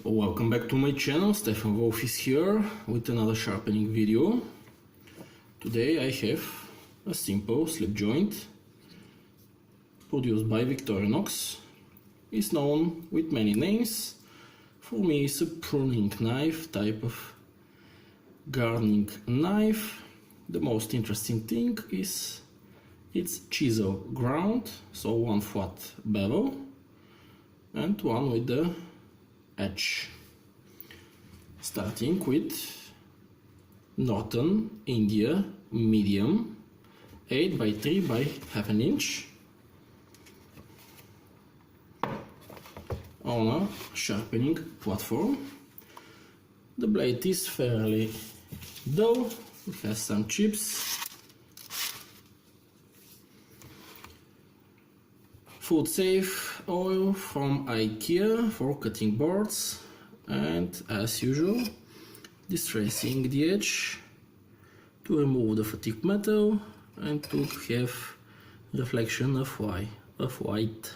Welcome back to my channel. Stefan Wolf is here with another sharpening video. Today I have a simple slip joint produced by Victorinox. It's known with many names. For me it's a pruning knife, type of gardening knife. The most interesting thing is its chisel ground, so one flat bevel and one with the edge. Starting with Northern India medium 8 by 3 by half an inch on a sharpening platform. The blade is fairly dull, it has some chips. Food safe oil from a.k.a. for cutting boards, and as usual distressing the edge to remove the fatigue metal and to have reflection of white.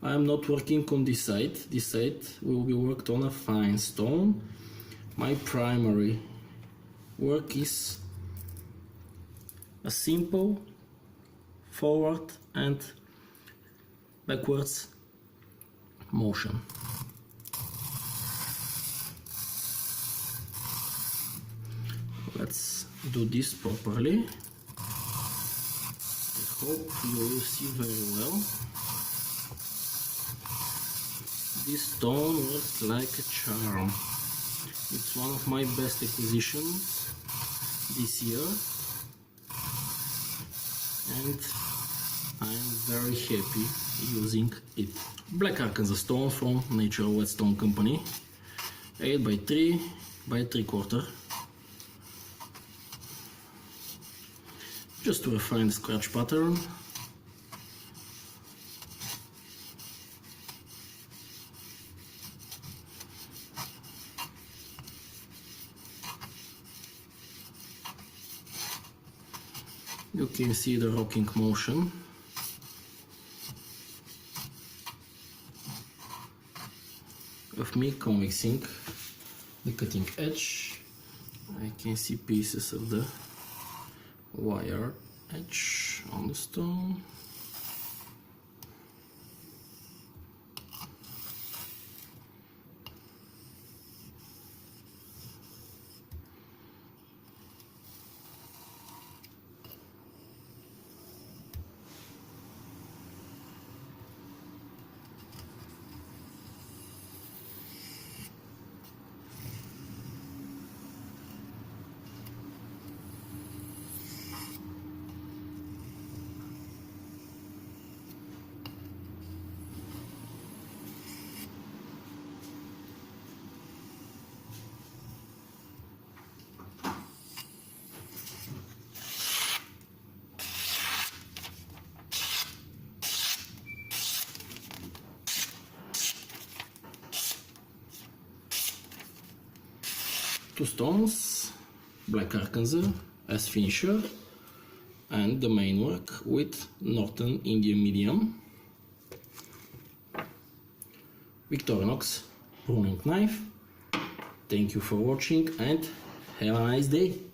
I am not working on this side will be worked on a fine stone. My primary work is a simple forward and backwards motion. Let's do this properly. I hope you will see very well. This stone works like a charm. It's one of my best acquisitions this year, and I'm very happy using it. Black Arkansas stone from Natural Whetstone Company, 8 by 3 by 3/4. Just to refine the scratch pattern. You can see the rocking motion. Of me convexing the cutting edge. I can see pieces of the wire edge on the stone. Two stones, Black Arkansas as finisher, and the main work with Northern India medium. Victorinox pruning knife. Thank you for watching and have a nice day.